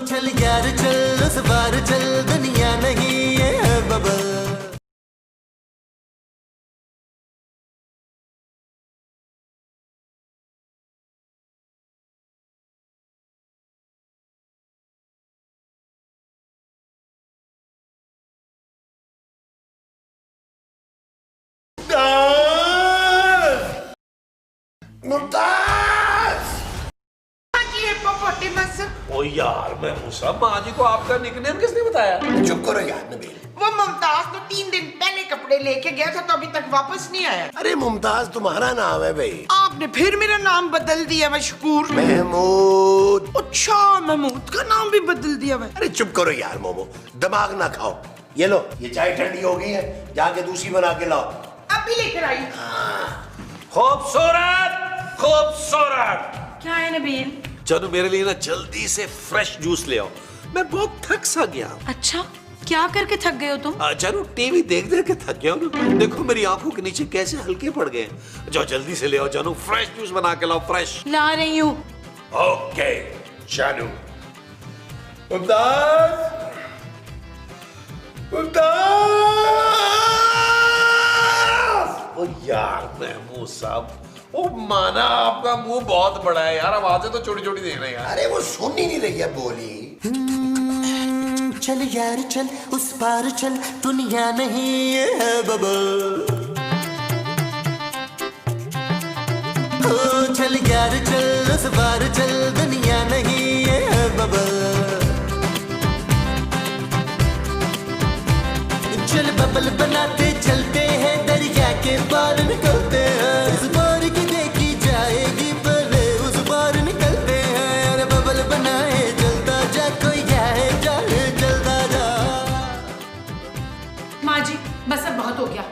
चल यार चल उस बार चल दुनिया नहीं ये है बबल। ओ यार मैं मूसा, माँ जी को आपका निकनेम किसने बताया? चुप करो यार नबील। वो मुमताज तो 3 दिन पहले कपड़े लेके गया था तो अभी तक वापस नहीं आया। अरे मुमताज तुम्हारा नाम है भाई। आपने फिर मेरा नाम बदल दिया मशकूर। महमूद। अच्छा महमूद का नाम भी बदल दिया मैं। अरे चुप करो यार मोमो, दिमाग ना खाओ। ये लो, ये चाय ठंडी हो गई है, जाके दूसरी बना के लाओ। अभी लेकर आई। खूबसूरत खूबसूरत। क्या है नबील? जानू मेरे लिए ना जल्दी से फ्रेश जूस ले आओ, मैं बहुत थक सा गया। अच्छा क्या करके थक गए हो तुम? जानू टीवी देख देख के थक गया हूँ ना। देखो मेरी आंखों के नीचे कैसे हल्के पड़ गए। जाओ जल्दी से ले आओ जानू, फ्रेश जूस बना के लाओ, फ्रेश। ला रही हूँ। ओके जानू। मुमताज, ओ यार महमूद साहब, ओ माना आपका मुंह बहुत बड़ा है यार, आवाजें तो छोटी छोटी दे रहे हैं यार। अरे वो सुन ही नहीं रही है बोली। चल यार चल उस पार चल दुनिया नहीं ये है बबल। ओ चल यार चल उस पार चल दुनिया नहीं ये है बबल। चल बबल बनाते चलते हैं दरिया के पार निकलते हैं। उस पार की देखी जाएगी पहले उस पार निकलते हैं। अरे बबल बनाए चलता जा कोई जाए जाए चलता जा। माँ जी बस अब बहुत हो गया।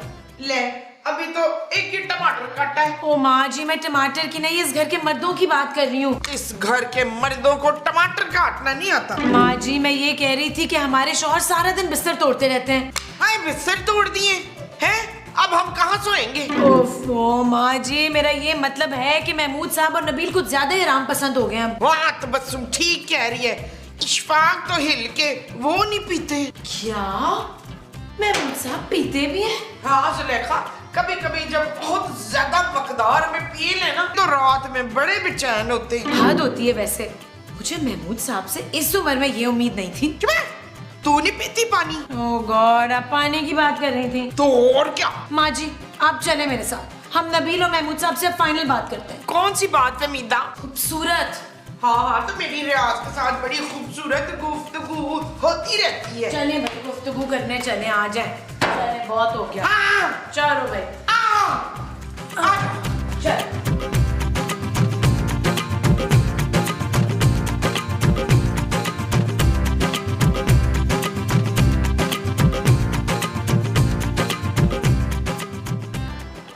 ले अभी तो एक ही टमाटर काटा है। ओ माँ जी मैं टमाटर की नहीं इस घर के मर्दों की बात कर रही हूँ। इस घर के मर्दों को टमाटर काटना नहीं आता। माँ जी मैं ये कह रही थी कि हमारे शौहर सारा दिन बिस्तर तोड़ते रहते हैं। हाय बिस्तर तोड़ दिए हैं, अब हम कहाँ सोएंगे? ओफो माँ जी मेरा ये मतलब है कि महमूद साहब और नबील कुछ ज्यादा ही आराम पसंद हो गए हैं। वाह तो बस तुम ठीक कह रही है। इशफाक तो हिल के वो नहीं पीते। क्या महमूद साहब पीते भी हैं? हाँ सुलेखा, कभी कभी जब बहुत ज्यादा मकदार में पी ले ना तो रात में बड़े बेचैन होते हैं। हद होती है वैसे। मुझे महमूद साहब से इस उम्र में ये उम्मीद नहीं थी। तू नहीं पीती पानी? ओह गॉड आप पानी की बात कर रही थी तो और क्या? माँ जी आप चले मेरे साथ, हम नबील और महमूद साहब से फाइनल बात करते हैं। कौन सी बात है मीदा? खूबसूरत। हाँ तो मेरी रियाज के साथ बड़ी खूबसूरत गुफ्तगू होती रहती है। चले भाई गुफ्तगू करने चले, आ जाए। चले बहुत हो गया। हाँ चलो भाई चल।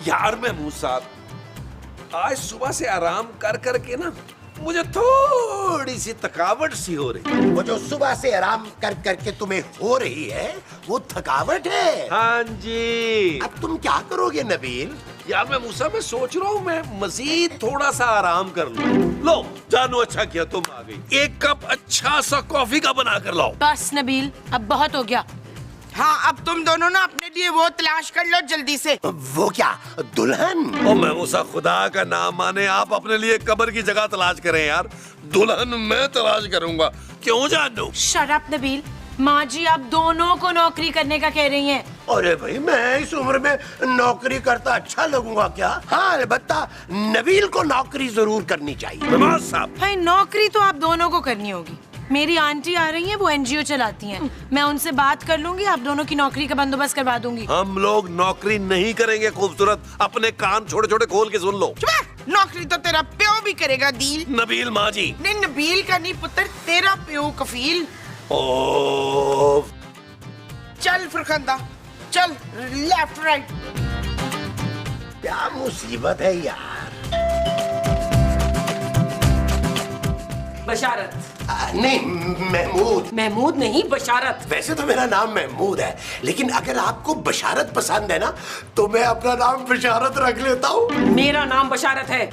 यार महमूद साहब, आज सुबह से आराम कर करके ना मुझे थोड़ी सी थकावट सी हो रही। वो जो सुबह से आराम कर करके तुम्हें हो रही है वो थकावट है। हाँ जी। अब तुम क्या करोगे नबील? यार मैं मूसा मैं सोच रहा हूँ मैं मजीद थोड़ा सा आराम कर लूं। लो जानू अच्छा किया तुम आ गई, एक कप अच्छा सा कॉफी का बना कर लाओ। बस नबील अब बहुत हो गया। हाँ अब तुम दोनों ना अपने लिए वो तलाश कर लो जल्दी से। वो क्या दुल्हन? ओ मैं मूसा खुदा का नाम माने आप अपने लिए कब्र की जगह तलाश करें यार, दुल्हन मैं तलाश करूंगा। क्यों जानू? शट अप नबील, माँ जी आप दोनों को नौकरी करने का कह रही हैं। अरे भाई मैं इस उम्र में नौकरी करता अच्छा लगूंगा क्या? हाँ अलबत्ता नबील को नौकरी जरूर करनी चाहिए। साहब भाई नौकरी तो आप दोनों को करनी होगी। मेरी आंटी आ रही हैं, वो एनजीओ चलाती हैं। मैं उनसे बात कर लूंगी, आप दोनों की नौकरी का बंदोबस्त करवा दूंगी। हम लोग नौकरी नहीं करेंगे खूबसूरत, अपने कान छोटे छोटे खोल के सुन लो। नौकरी तो तेरा प्यो भी करेगा दील। नबील माँ जी। नहीं नबील का नहीं पुत्र, तेरा प्यो कफील। ओ चल फरखंदा चल, लेफ्ट राइट। क्या मुसीबत है यार। बशारत। नहीं महमूद। महमूद नहीं बशारत। वैसे तो मेरा नाम महमूद है, लेकिन अगर आपको बशारत पसंद है ना तो मैं अपना नाम बशारत रख लेता हूँ। मेरा नाम बशारत है।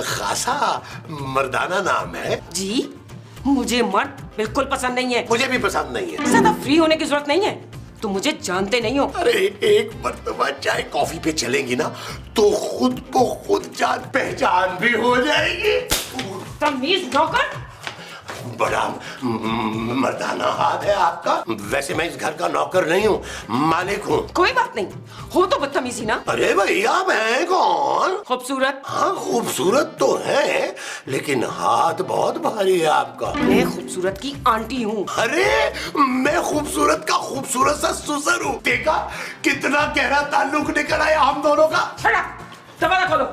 खासा मर्दाना नाम है। जी मुझे मर्द बिल्कुल पसंद नहीं है। मुझे भी पसंद नहीं है। ज्यादा फ्री होने की जरूरत नहीं है, तुम मुझे जानते नहीं हो। अरे एक मर्तबा चाय कॉफी पे चलेंगी ना तो खुद को खुद जान पहचान भी हो जाएगी। तमीज नौकर। बड़ा मर्दाना हाथ है आपका। वैसे मैं इस घर का नौकर नहीं हूँ, मालिक हूँ। कोई बात नहीं, हो तो बदतमीजी ना। अरे भैया आप हैं कौन? खूबसूरत। हाँ खूबसूरत तो है, लेकिन हाथ बहुत भारी है आपका। मैं खूबसूरत की आंटी हूँ। अरे मैं खूबसूरत का खूबसूरत सा सुसर हूँ। देखा कितना गहरा ताल्लुक निकल आया हम दोनों का। दरवाजा खोलो।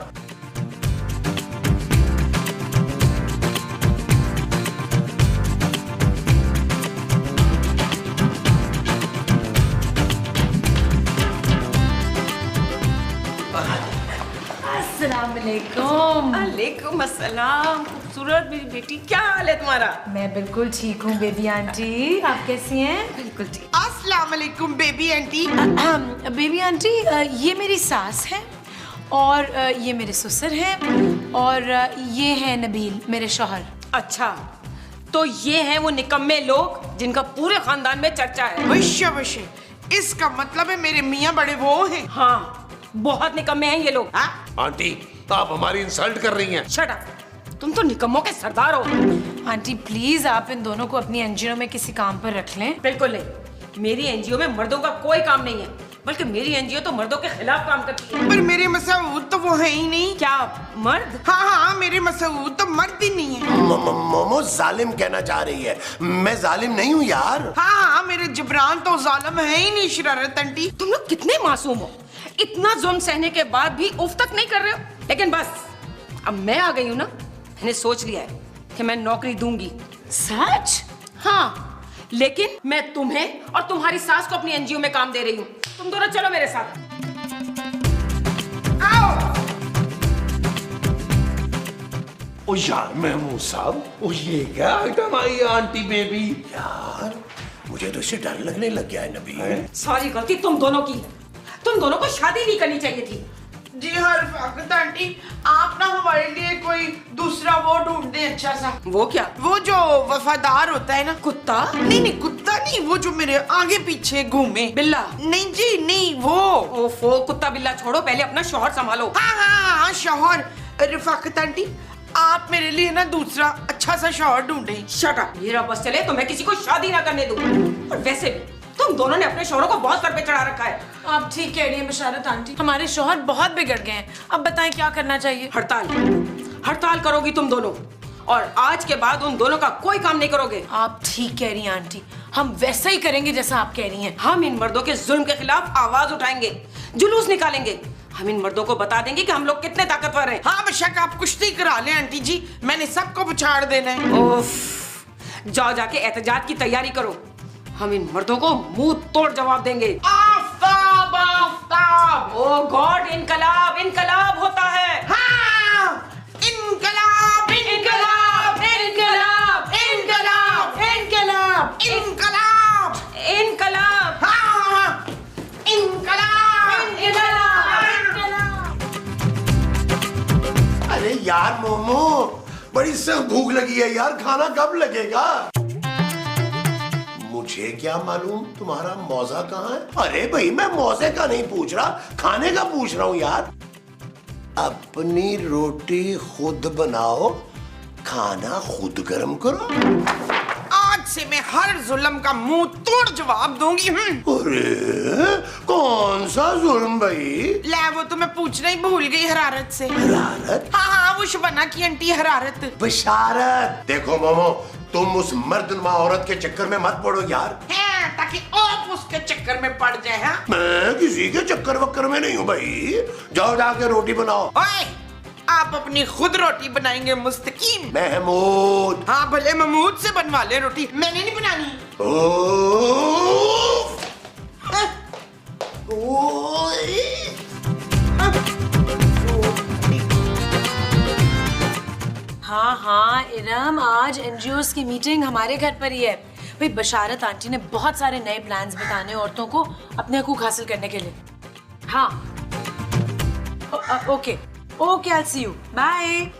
अस्सलामुअलैकुम। वालेकुम अस्सलाम। खूबसूरत मेरी बेटी, क्या हाल है तुम्हारा? मैं बिल्कुल ठीक हूँ बेबी आंटी, आप कैसी हैं? बिल्कुल ठीक। अस्सलाम वालेकुम बेबी आंटी। बेबी आंटी, ये मेरी सास है और ये मेरे ससुर हैं और ये है नबील मेरे शौहर। अच्छा, तो ये हैं वो निकम्मे लोग जिनका पूरे खानदान में चर्चा है। वश्य वश्य, इसका मतलब है मेरे मियाँ बड़े वो हैं। हाँ, बहुत निकम्मे हैं ये लोग। हाँ? आंटी आप हमारी इंसल्ट कर रही हैं। शट अप, तुम तो निकम्मों के सरदार हो। आंटी प्लीज आप इन दोनों को अपनी एनजीओ में किसी काम पर रख लें। बिल्कुल नहीं, मेरी एनजीओ में मर्दों का कोई काम नहीं है, बल्कि मेरी एनजीओ तो मर्दों के खिलाफ काम करती है। पर मेरे मसूद तो वो है ही नहीं। क्या मर्द? हाँ हाँ, मेरे मसूद तो मर्द ही नहीं है। मोमो जालिम कहना चाह रही है। मैं जालिम नहीं हूँ यार। हाँ हाँ, मेरे जबरान तो जालिम है ही नहीं शरारत आंटी। तुम लोग कितने मासूम हो, इतना जुल्म सहने के बाद भी उफ तक नहीं कर रहे हो। लेकिन बस अब मैं आ गई हूँ ना, मैंने सोच लिया है कि मैं नौकरी दूंगी। सच? हाँ, लेकिन मैं तुम्हें और तुम्हारी सास को अपनी एनजीओ में काम दे रही हूँ। तुम दोनों चलो मेरे साथ। आओ। ओ यार महमूद साहब, ओ ये क्या आइटम आई है आंटी बेबी? यार मुझे तो इससे डर लगने लग गया है नबी। सारी गलती तुम दोनों की है। तुम दोनों को शादी नहीं करनी चाहिए थी। जी हरफाकत आंटी, आप ना हमारे लिए कोई दूसरा वो ढूंढ दें अच्छा सा। वो क्या? वो जो वफादार होता है ना। कुत्ता? नहीं नहीं, कुत्ता नहीं, वो जो मेरे आगे पीछे घूमे। बिल्ला? नहीं जी नहीं, वो। ओफो, कुत्ता बिल्ला छोड़ो, पहले अपना शौहर संभालो। हाँ हाँ हाँ, शौहर। रफाकत आंटी, आप मेरे लिए ना दूसरा अच्छा सा शौहर ढूंढे। शट अप, मेरा बस चले तो मैं किसी को शादी ना करने दूं। और वैसे भी तुम दोनों ने अपने शौहरों को बहुत सर पे चढ़ा रखा है। आप ठीक कह रही हैं बशारत आंटी, हमारे शौहर बहुत बिगड़ गए हैं। अब बताएं क्या करना चाहिए? हड़ताल। हड़ताल करोगी तुम दोनों, और आज के बाद उन दोनों का कोई काम नहीं करोगे। आप ठीक कह रही हैं आंटी, हम वैसा ही करेंगे जैसा आप कह रही हैं। हम इन मर्दों के जुल्म के खिलाफ आवाज उठाएंगे, जुलूस निकालेंगे। हम इन मर्दों को बता देंगे कि हम लोग कितने ताकतवर हैं। हाँ बेशक, आप कुश्ती करा लें आंटी जी, मैंने सबको पछाड़ देना है। ओफ, जाओ जाके एहतजाज की तैयारी करो। हम इन मर्दों को मुंह तोड़ जवाब देंगे। आफताब आफताब। ओ गॉड, इनकलाब इनकलाब होता है। हाँ, इनकलाब इनकलाब इनकलाब इनकलाब इनकलाब इनकलाब इनकलाब। हाँ, इनकलाब इनकलाब। अरे यार मोमो, बड़ी सख्त भूख लगी है यार, खाना कब लगेगा? मुझे क्या मालूम तुम्हारा मौजा कहाँ है? अरे भाई मैं मौजे का नहीं पूछ रहा, खाने का पूछ रहा हूँ यार। अपनी रोटी खुद बनाओ, खाना खुद गर्म करो। आज से मैं हर जुल्म का मुंह तोड़ जवाब दूंगी। अरे कौन सा जुल्म भाई? ले, वो तो मैं पूछना ही भूल गई हरारत से। हरारत? हाँ हाँ, वो शबाना की आंटी हरारत। बशारत। देखो मोमो, तुम उस मर्दनुमा औरत के चक्कर में मत पड़ो यार। है, ताकि आप उसके चक्कर में पड़ जाए। हाँ? मैं किसी के चक्कर वक्कर में नहीं हूँ भाई। जाओ जाके रोटी बनाओ। ओए, आप अपनी खुद रोटी बनाएंगे मुस्तकीम? महमूद। हाँ भले महमूद से बनवा ले रोटी, मैंने नहीं बनानी। हाँ हाँ इरम, आज एनजीओस की मीटिंग हमारे घर पर ही है। भाई बशारत आंटी ने बहुत सारे नए प्लान्स बताने औरतों को अपने हकूक हासिल करने के लिए। हाँ okay okay, I will see you, bye.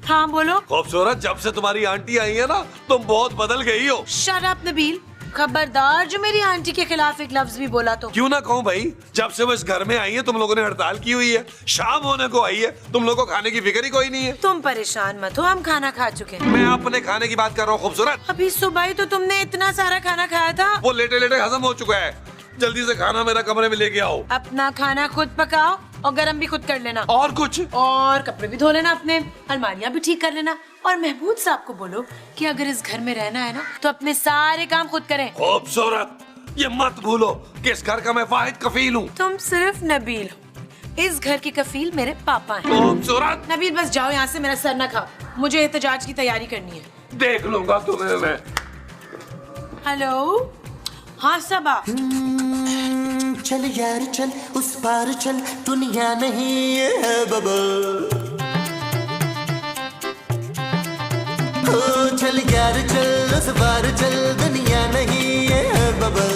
हाँ बोलो। खूबसूरत, जब से तुम्हारी आंटी आई है ना तुम बहुत बदल गई हो। शट अप नबील, खबरदार जो मेरी आंटी के खिलाफ एक लफ्ज भी बोला तो। क्यों ना कहूँ भाई, जब से वो इस घर में आई है तुम लोगों ने हड़ताल की हुई है, शाम होने को आई है, तुम लोगों को खाने की फिक्र ही कोई नहीं है। तुम परेशान मत हो, हम खाना खा चुके हैं। मैं अपने खाने की बात कर रहा हूँ खूबसूरत। अभी सुबह ही तो तुमने इतना सारा खाना खाया था। वो लेटे लेटे हजम हो चुका है। जल्दी से खाना मेरा कमरे में लेके आओ। अपना खाना खुद पकाओ और गरम भी खुद कर लेना। और कुछ? और कपड़े भी धो लेना अपने, अलमारियां भी ठीक कर लेना। और महमूद साहब को बोलो कि अगर इस घर में रहना है ना तो अपने सारे काम खुद करें। खूबसूरत, ये मत भूलो कि इस घर का मैं वाहिद कफील हूँ। तुम सिर्फ नबील हो, इस घर की कफील मेरे पापा हैं। खूबसूरत, नबील बस जाओ यहाँ से, मेरा सर न खाओ, मुझे एहतजाज की तैयारी करनी है। देख लूंगा तुम्हें मैं। हेलो, हाँ सबा। चल यार चल, उस पार चल, दुनिया नहीं है बबल। ओ चल यार चल, उस पार चल, दुनिया नहीं है बबल।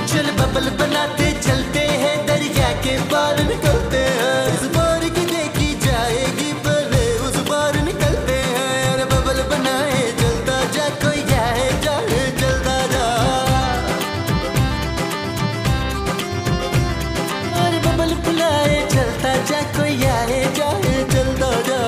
चल बबल बनाते चलते हैं, दरिया के पार निकलते हैं। इस पार की देखी जाएगी पहले उस पार निकलते हैं। अरे बबल बनाए चलता जा, कोई आए जाए चलता जा। अरे बबल बुलाए चलता जा, कोई आए जाए चलता जा।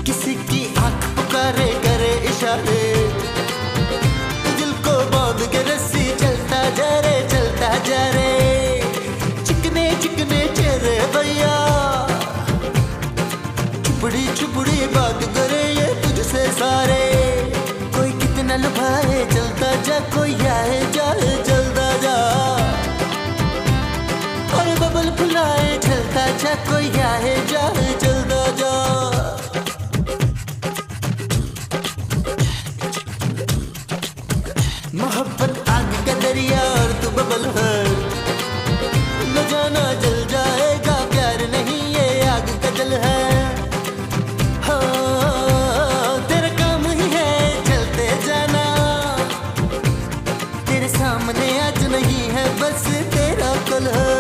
किसी की आंख पुकारे करे इशारे, दिल को बांध के रस्सी चलता जा रे, चलता जा रे। चिकने चिकने चेहरे भैया, चुपड़ी चुपड़ी बात करे ये तुझसे सारे। कोई कितना लुभाए चलता जा, कोई आए जाए चलता जा। और बबल फुलाए चलता जा, कोई आए जाए चलता जा। मोहब्बत आग का दरिया और तू बबल है, न जाना जल जाएगा, प्यार नहीं ये आग का जल है। हाँ तेरा काम ही है चलते जाना, तेरे सामने आज नहीं है बस तेरा कल है।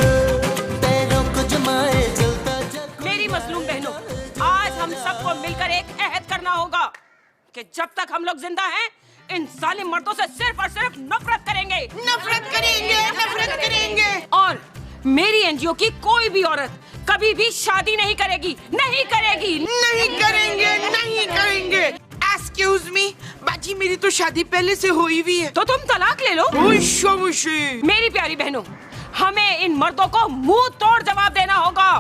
पैरों को जमाए चलता जा। मेरी मजलूम बहनों, आज हम सबको मिलकर एक अहद करना होगा कि जब तक हम लोग जिंदा हैं इन जालिम मर्दों से सिर्फ और सिर्फ नफरत करेंगे। नफरत करेंगे, नफरत करेंगे। और मेरी एनजीओ की कोई भी औरत कभी भी शादी नहीं करेगी, नहीं करेगी, नहीं करेंगे, नहीं करेंगे। एक्सक्यूज मी बाजी, मेरी तो शादी पहले से हुई हुई है। तो तुम तलाक ले लो। मेरी प्यारी बहनों, हमें इन मर्दों को मुंह तोड़ जवाब देना होगा।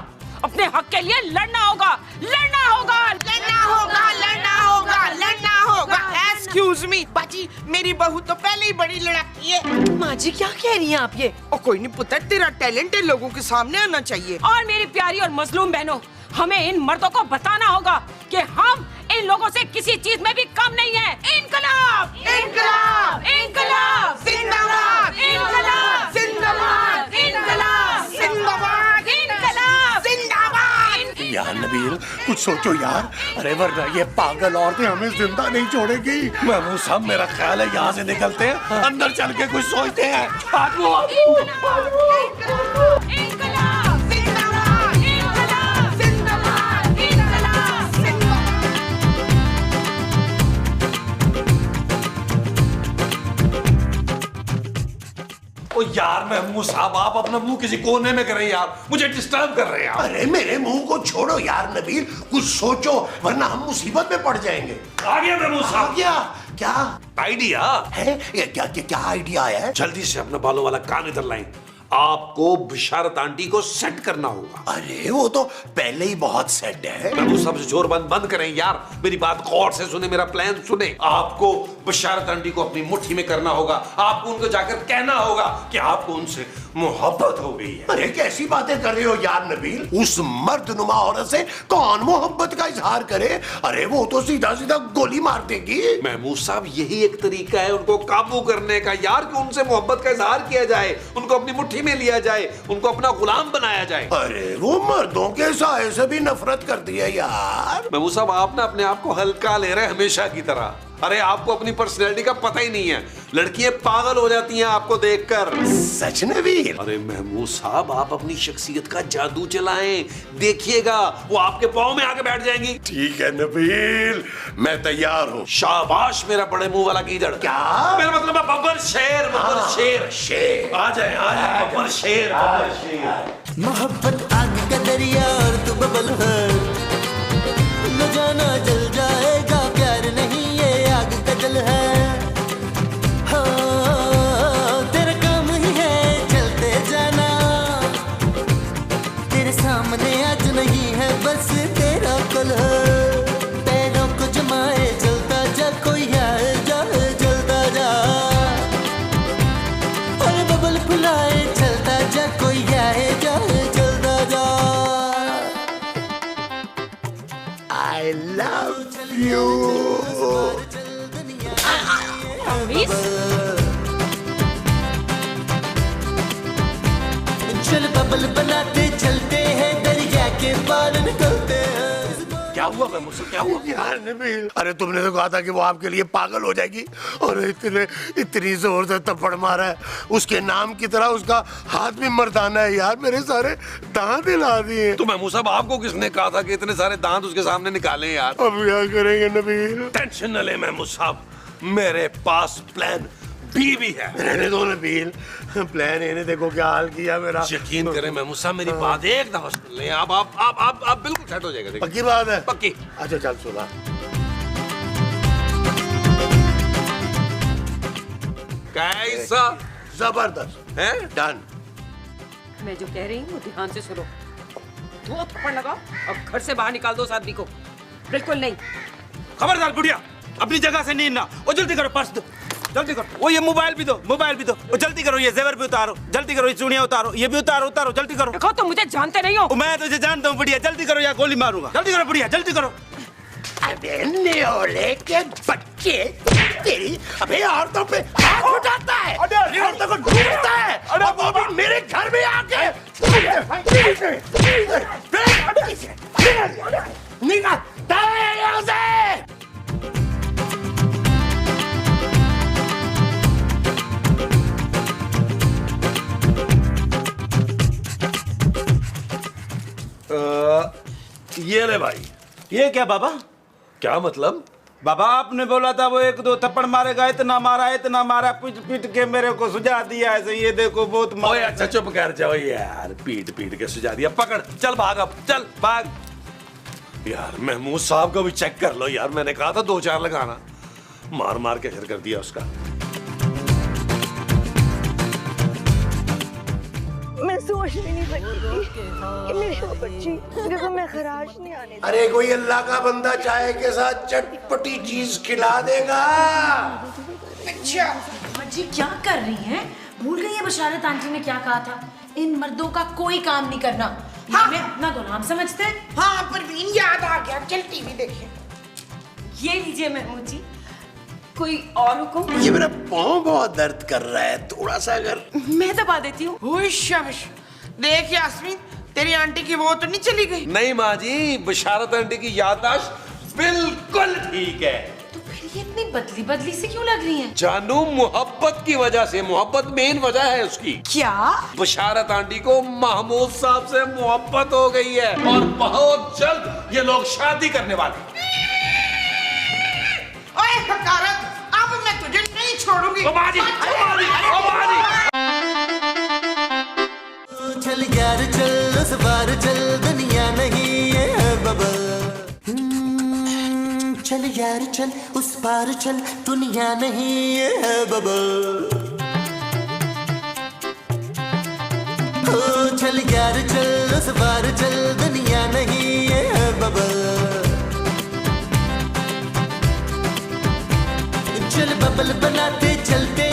अपने हक के लिए लड़ना होगा, लड़ना होगा, लड़ना होगा, लड़ना होगा, लड़ना होगा। एक्सक्यूज मी बाजी, मेरी बहू तो पहले ही बड़ी लड़ाकी है। माँ जी क्या कह रही हैं आप ये? और कोई नहीं पुत्र, तेरा टैलेंट है, लोगों के सामने आना चाहिए। और मेरी प्यारी और मजलूम बहनों, हमें इन मर्दों को बताना होगा कि हम इन लोगों से किसी चीज में भी कम नहीं है। इनकलाब, इनकलाब, इनकलाब, जिंदाबाद, इनकलाब, जिंदाबाद, इनकलाब, जिंदाबाद, इनकलाब, जिंदाबाद। यार नबील कुछ सोचो यार, अरे वरना ये पागल औरतें हमें जिंदा नहीं छोड़ेगी। महमूद साहब मेरा ख्याल है यहाँ से निकलते हैं, अंदर चल के कुछ सोचते हैं। इनकलाब, जिंदाबाद, इनकलाब, जिंदाबाद, इनकलाब, ओ यार महमूद साहब, आप अपना मुंह किसी कोने में करें यार, मुझे डिस्टर्ब कर रहे हैं आप। अरे मेरे मुंह को छोड़ो यार नबील, कुछ सोचो वरना हम मुसीबत में पड़ जाएंगे। आ गया महमूद आ साहब। गया क्या आइडिया है? ये क्या आइडिया आया है? जल्दी से अपने बालों वाला कान इधर लाएं। आपको बिशारत आंटी को सेट करना होगा। अरे वो तो पहले ही बहुत सेट है। महमूद साहब से जोर बंद करें यार, मेरी बात गौर से सुने, मेरा प्लान सुने। आपको बिशारत आंटी को अपनी मुट्ठी में करना होगा। आपको उनको जाकर कहना होगा कि आपको उनसे मोहब्बत हो गई है। अरे कैसी बातें कर रहे हो यार नबील, उस मर्दनुमा औरत से कौन मोहब्बत का इजहार करे? अरे वो तो सीधा सीधा गोली मार देगी। महमूद साहब यही एक तरीका है उनको काबू करने का यार, कि उनसे मोहब्बत का इजहार किया जाए, उनको अपनी मुट्ठी में लिया जाए, उनको अपना गुलाम बनाया जाए। अरे वो मर्दों के साए से भी नफरत करती है यार। महमूद साहब आप ना अपने आप को हल्का ले रहे हैं हमेशा की तरह। अरे आपको अपनी पर्सनैलिटी का पता ही नहीं है, लड़कियां पागल हो जाती हैं आपको देखकर। सच नबील? अरे महमूद साहब आप अपनी शख्सियत का जादू चलाएं, देखिएगा वो आपके पाँव में आके बैठ जाएंगी। ठीक है नबील, मैं तैयार हूँ। शाबाश मेरा बड़े मुंह वाला गीदड़। क्या? मेरा मतलब है बब्बर शेर, बब्बर शेर। शेर आ जाए बब्बर शेर, बब्बर शेर। मोहब्बत आग का दरिया और तू बबल है, न जाना जल जाएगा, प्यार नहीं ये आग का जल है। हाँ, तेरा काम ही है चलते जाना, तेरे सामने आज नहीं है बस तेरा कल है। पैरों को जमाए चलता जा, कोई आए जाए जलता जा, और बबल फुलाए चलता जा, कोई आए जाए जलता जा। I love you। चल बबल बनाते चलते हैं, दरिया के पार निकलते हैं। क्या हुआ मैं मुझसे, क्या हुआ यार नबील? अरे तुमने तो कहा था कि वो आपके लिए पागल हो जाएगी, और इतनी जोर से थप्पड़ मारा है, उसके नाम की तरह उसका हाथ भी मर्दाना है यार, मेरे सारे दांत हिला दिए। तो महमूद साहब आपको किसने कहा था कि इतने सारे दांत उसके सामने निकालें यार? अब क्या करेंगे नबील? टेंशन न ले महमूद साहब, मेरे पास प्लान बी भी है। रहने दो नबील, प्लान इन्हें देखो क्या हाल किया मेरा। यकीन करें महमूद साहब मेरी बात एक दफा सुन लें, आप बिल्कुल सेट हो जाएगा। देखिए। पक्की बात है? पक्की। अच्छा चल सुना। कैसा? जबरदस्त है डन। मैं जो कह रही हूँ ध्यान से सुनो। दो थप्पड़ लगाओ अब घर से बाहर निकाल दो उस आदमी को। बिल्कुल नहीं। खबरदार बुढ़िया, अपनी जगह से नहीं ना। वो जल्दी करो, पर्स दो, जल्दी करो। वो ये मोबाइल भी दो, मोबाइल भी दो। वो जल्दी करो, ये जेवर भी उतारो, जल्दी करो, ये चूड़ियां उतारो, ये भी उतारो, उतारो, जल्दी करो। देखो तुम मुझे जानते नहीं हो। मैं तुझे जानता हूँ बुढ़िया, जल्दी करो या गोली मारूंगा। जल्दी करो बुढ़िया, जल्दी करो। अबे न्योले के बच्चे, तेरी अबे औरतों पे हाथ उठाता है, औरतों को ढूंढता है, और वो भी मेरे घर में आके। निकल यहाँ से। ये ले भाई। ये क्या बाबा? क्या मतलब? बाबा आपने बोला था वो एक दो थप्पड़ मारेगा, इतना मारा, पीट पीट के मेरे को सुझा दिया ऐसे। ये देखो बहुत ओए अच्छा चुप कर जाओ यार, पीट पीट के सुझा दिया। पकड़, चल भाग, अब चल भाग। यार महमूद साहब को भी चेक कर लो यार, मैंने कहा था 2-4 लगाना, मार मार के फिर कर दिया उसका। मैं सोच भी नहीं सकती कि मेरी वो बच्ची जिसको मैं खराश नहीं आने। अरे कोई अल्लाह का बंदा चाय के साथ चटपटी चीज खिला देगा। अच्छा अम्मा जी क्या कर रही हैं? भूल गई है बशारत आंटी ने क्या कहा था? इन मर्दों का कोई काम नहीं करना, हाँ। हमें अपना गुलाम समझते हैं। हाँ परवीन याद आ गया, चल टीवी देखें। ये लीजिए महमूद जी, कोई और हुक्म? ये मेरा पाँव बहुत दर्द कर रहा है, थोड़ा सा अगर। मैं दबा देती हूँ। ओए शाबाश। देख यास्मीन, तेरी आंटी की वो तो नहीं चली गई? नहीं माँ जी, बशारत आंटी की याददाश्त बिल्कुल ठीक है। तो फिर ये इतनी बदली बदली से क्यों लग रही हैं? जानू मोहब्बत की वजह से, मोहब्बत मेन वजह है उसकी। क्या? बशारत आंटी को महमूद साहब से मोहब्बत हो गई है, और बहुत जल्द ये लोग शादी करने वाले। ओए हकारत, अब मैं तुझे नहीं छोड़ूंगी। चल यार चल, उस बार चल, दुनिया नहीं है बबल। चल यार चल, उस पार चल, दुनिया नहीं है बबल। ओ चल यार चल, उस पार चल, दुनिया नहीं है बबल। चल बबल बनाते चलते